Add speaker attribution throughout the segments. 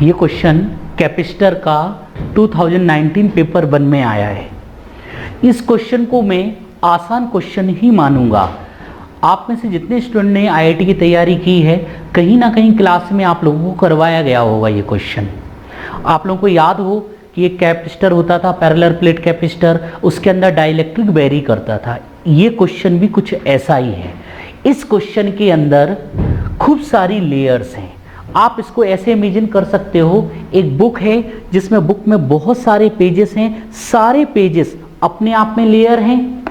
Speaker 1: ये question capacitor का 2019 paper 1 में आया है। इस क्वेश्चन को मैं आसान क्वेश्चन ही मानूंगा। आप में से जितने स्टूडेंट ने आईआईटी की तैयारी की है, कहीं ना कहीं क्लास में आप लोगों को करवाया गया होगा ये क्वेश्चन। आप लोगों को याद हो कि एक कैपेसिटर होता था, पैरेलल प्लेट कैपेसिटर, उसके अंदर डाइलेक्ट्रिक वेरी करता था। ये क्वेश्चन भी कुछ ऐसा ही है। इस क्वेश्चन के अंदर खूब सारी लेयर्स हैं। आप इसको ऐसे इमेजिन कर सकते हो, एक बुक है जिसमें बुक में बहुत सारे पेजेस हैं, सारे पेजेस अपने आप में लेयर हैं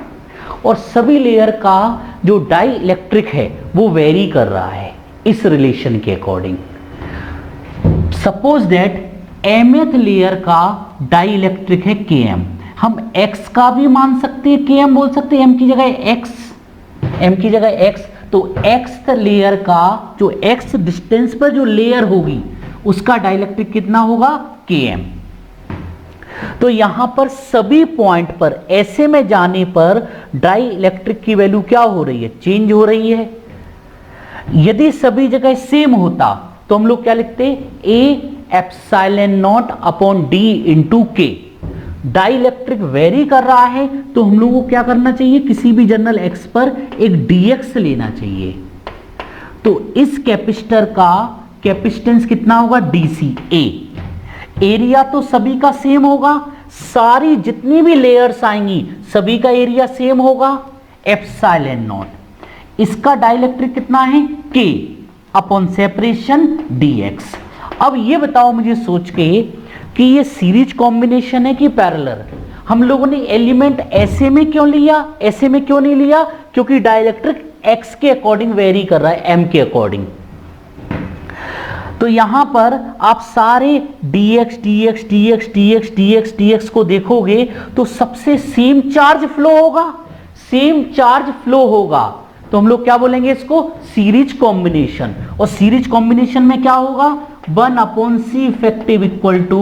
Speaker 1: और सभी लेयर का जो डाई इलेक्ट्रिक है वो वेरी कर रहा है इस रिलेशन के according. Suppose that mth layer का डाई इलेक्ट्रिक है Km। हम x का भी मान सकते हैं, Km बोल सकते हैं, m की जगह x, तो x लेयर का जो x डिस्टेंस पर जो लेयर होगी उसका डाइलेक्ट्रिक कितना होगा Km। तो यहां पर सभी पॉइंट पर ऐसे में जाने पर डाई इलेक्ट्रिक की वैल्यू क्या हो रही है, चेंज हो रही है। यदि सभी जगह सेम होता तो हम लोग क्या लिखते, A epsilon naught upon D into K। Dielectric vary कर रहा है तो हम लोगों को क्या करना चाहिए, किसी भी जनरल x पर एक dx लेना चाहिए। तो इस कैपेसिटर का कैपेसिटेंस कितना होगा, DC A। एरिया तो सभी का सेम होगा, सारी जितनी भी लेयर्स आएंगी सभी का एरिया सेम होगा, एप्सिलॉन नॉट। इसका डाइलेक्ट्रिक कितना है, K अपॉन सेपरेशन dx। अब ये बताओ मुझे सोच के कि ये सीरीज कॉम्बिनेशन है कि पैरेलल। हम लोगों ने एलिमेंट ऐसे में क्यों लिया, ऐसे में क्यों नहीं लिया, क्योंकि डाइलेक्ट्रिक x के अकॉर्डिंग वेरी कर रहा है, m के अकॉर्डिंग। तो यहां पर आप सारे dx dx dx dx dx dx को देखोगे तो सबसे सेम चार्ज फ्लो होगा, सेम चार्ज फ्लो होगा। तो हम लोग क्या बोलेंगे इसको, सीरीज कॉम्बिनेशन। और सीरीज कॉम्बिनेशन में क्या होगा, 1 upon C effective equal to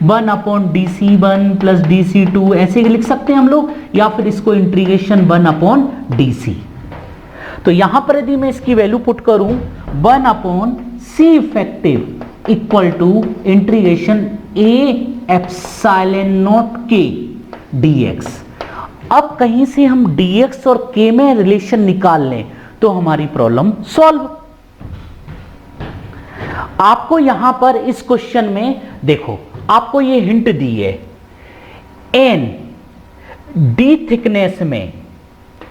Speaker 1: 1 upon DC1 plus DC2 ऐसे लिख सकते हैं हम लोग, या फिर इसको इंटीग्रेशन 1 अपॉन DC। तो यहां पर यदि मैं इसकी वैल्यू पुट करूं 1 upon C effective equal to integration A epsilon naught K dx। अब कहीं से हम dx और k में रिलेशन निकाल लें तो हमारी प्रॉब्लम सॉल्व। आपको यहां पर इस क्वेश्चन में देखो, आपको ये हिंट दी है, n d थिकनेस में,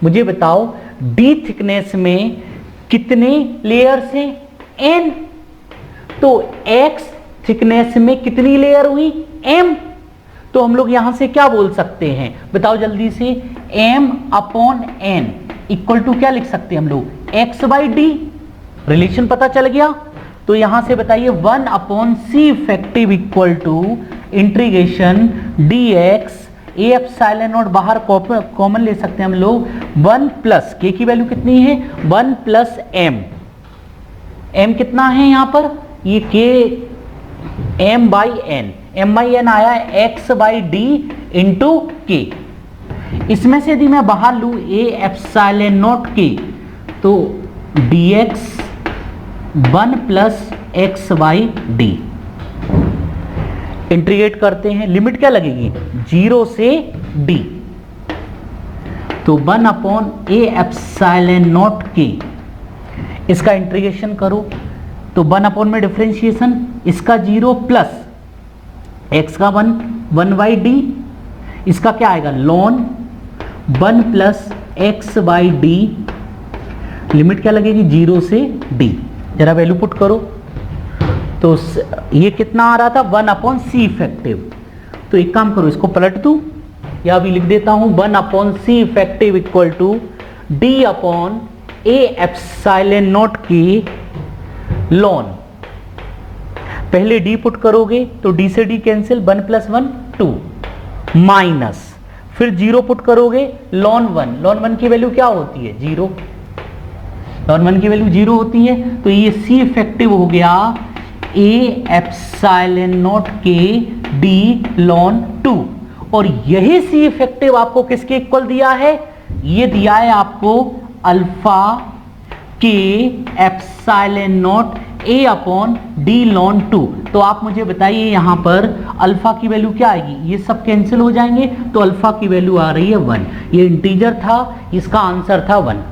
Speaker 1: मुझे बताओ d थिकनेस में कितने लेयर्स हैं, n। तो x थिकनेस में कितनी लेयर हुई, m। तो हम लोग यहां से क्या बोल सकते हैं, बताओ जल्दी से, m upon n equal to क्या लिख सकते हैं हम लोग, x बाई डी। रिलेशन पता चल गया। तो यहां से बताइए 1 upon C effective equal to integration dx A epsilon naught बाहर कॉमन ले सकते हैं हम लोग, 1 प्लस k की वैल्यू कितनी है, 1 प्लस m। m कितना है यहां पर, ये k m by n, m by n आया है x by D into k। इसमें से यदि मैं बाहर लू A एप्सिलॉन नॉट k तो dx 1 plus x by D. Integrate करते हैं, लिमिट क्या लगेगी, 0 से d। तो 1 upon A epsilon naught k, इसका इंटीग्रेशन करो तो 1 अपॉन में डिफरेंशिएशन, इसका 0 प्लस x का 1 बाई डी, इसका क्या आएगा lawn 1 plus x by D. Limit क्या लगेगी, 0 से d। जरा वैल्यू पुट करो तो ये कितना आ रहा था, 1 अपॉन सी इफेक्टिव। तो एक काम करो, इसको पलट दूं या अभी लिख देता हूं, 1 upon C effective equal to d upon A epsilon naught की लॉन। पहले d पुट करोगे तो d से d कैंसिल, 1 प्लस 1 2 माइनस, फिर 0 पुट करोगे लॉन 1। लॉन 1 की वैल्यू क्या होती है, 0। लॉन 1 की वैल्यू 0 होती है। तो ये सी इफेक्टिव हो गया A एप्सिलॉन नॉट के d लॉन 2। और यही सी इफेक्टिव आपको किसके इक्वल दिया है, ये दिया है आपको अल्फा के epsilon not a upon D lawn 2। तो आप मुझे बताइए यहां पर अल्फा की वैल्यू क्या आएगी, ये सब कैंसिल हो जाएंगे, तो अल्फा की वैल्यू आ रही है 1। ये इंटीजर था, इसका आंसर था 1।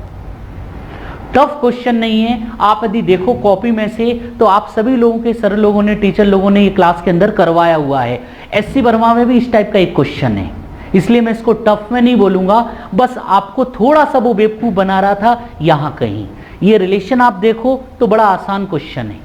Speaker 1: टफ क्वेश्चन नहीं है। आप यदि देखो कॉपी में से तो आप सभी लोगों के सर लोगों ने, टीचर लोगों ने ये क्लास के अंदर करवाया हुआ है। एससी वर्मा में भी इस टाइप का एक क्वेश्चन है, इसलिए मैं इसको टफ में नहीं बोलूंगा, बस आपको थोड़ा सा वो बेवकूफ बना रहा था यहां कहीं। ये रिलेशन आप देखो तो बड़ा आसान क्वेश्चन है।